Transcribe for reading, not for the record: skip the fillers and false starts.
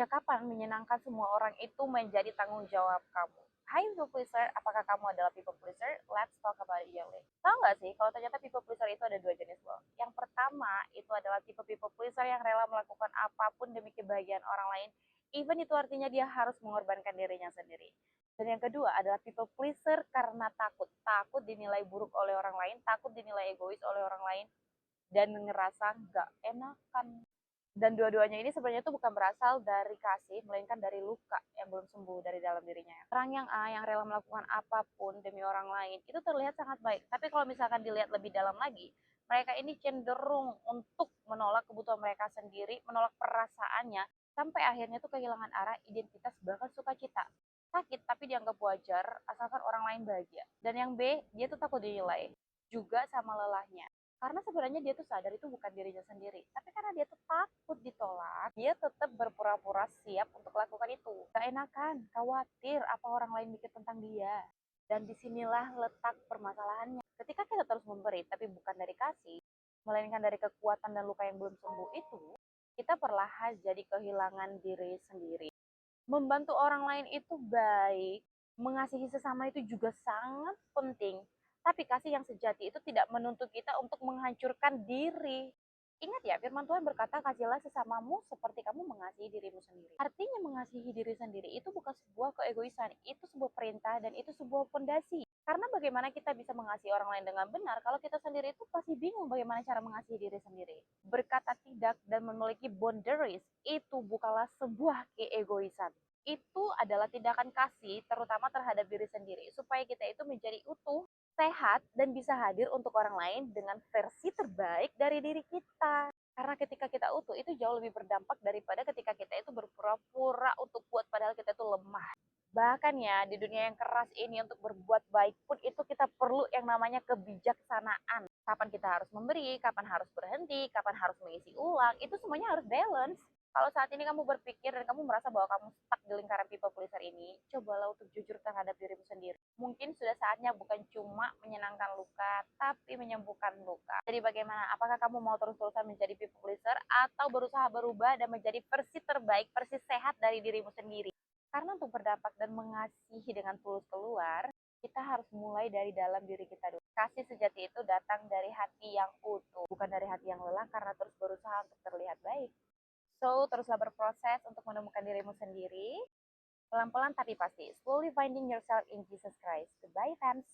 Sejak kapan menyenangkan semua orang itu menjadi tanggung jawab kamu? Hai people pleaser, apakah kamu adalah people pleaser? Let's talk about it, Yoli. Tahu nggak sih, kalau ternyata people pleaser itu ada dua jenis loh. Yang pertama, itu adalah tipe people pleaser yang rela melakukan apapun demi kebahagiaan orang lain, even itu artinya dia harus mengorbankan dirinya sendiri. Dan yang kedua adalah people pleaser karena takut. Takut dinilai buruk oleh orang lain, takut dinilai egois oleh orang lain, dan ngerasa nggak enakan. Dan dua-duanya ini sebenarnya itu bukan berasal dari kasih, melainkan dari luka yang belum sembuh dari dalam dirinya. Orang yang A yang rela melakukan apapun demi orang lain itu terlihat sangat baik. Tapi kalau misalkan dilihat lebih dalam lagi, mereka ini cenderung untuk menolak kebutuhan mereka sendiri, menolak perasaannya, sampai akhirnya tuh kehilangan arah, identitas, bahkan sukacita. Sakit tapi dianggap wajar, asalkan orang lain bahagia. Dan yang B, dia tuh takut dinilai, juga sama lelahnya. Karena sebenarnya dia tuh sadar itu bukan dirinya sendiri. Tapi karena dia tuh takut ditolak, dia tetap berpura-pura siap untuk lakukan itu. Gak enakan, khawatir apa orang lain mikir tentang dia. Dan disinilah letak permasalahannya. Ketika kita terus memberi, tapi bukan dari kasih, melainkan dari kekuatan dan luka yang belum sembuh itu, kita perlahan jadi kehilangan diri sendiri. Membantu orang lain itu baik, mengasihi sesama itu juga sangat penting. Tapi kasih yang sejati itu tidak menuntut kita untuk menghancurkan diri. Ingat ya, firman Tuhan berkata, kasihilah sesamamu seperti kamu mengasihi dirimu sendiri. Artinya mengasihi diri sendiri itu bukan sebuah keegoisan, itu sebuah perintah dan itu sebuah fondasi. Karena bagaimana kita bisa mengasihi orang lain dengan benar kalau kita sendiri itu pasti bingung bagaimana cara mengasihi diri sendiri. Berkata tidak dan memiliki boundaries itu bukanlah sebuah keegoisan. Itu adalah tindakan kasih terutama terhadap diri sendiri supaya kita itu menjadi utuh, sehat, dan bisa hadir untuk orang lain dengan versi terbaik dari diri kita. Karena ketika kita utuh itu jauh lebih berdampak daripada ketika kita itu berpura-pura untuk kuat padahal kita itu lemah. Bahkan ya di dunia yang keras ini untuk berbuat baik pun itu kita perlu yang namanya kebijaksanaan. Kapan kita harus memberi, kapan harus berhenti, kapan harus mengisi ulang, itu semuanya harus balance. Kalau saat ini kamu berpikir dan kamu merasa bahwa kamu stuck di lingkaran people pleaser ini, cobalah untuk jujur terhadap dirimu sendiri. Mungkin sudah saatnya bukan cuma menyenangkan luka, tapi menyembuhkan luka. Jadi bagaimana? Apakah kamu mau terus-terusan menjadi people pleaser atau berusaha berubah dan menjadi versi terbaik, versi sehat dari dirimu sendiri? Karena untuk berdampak dan mengasihi dengan tulus keluar, kita harus mulai dari dalam diri kita dulu. Kasih sejati itu datang dari hati yang utuh, bukan dari hati yang lelah karena terus berusaha untuk terlihat baik. So, teruslah berproses untuk menemukan dirimu sendiri, pelan-pelan tapi pasti. Slowly finding yourself in Jesus Christ. Goodbye, fans.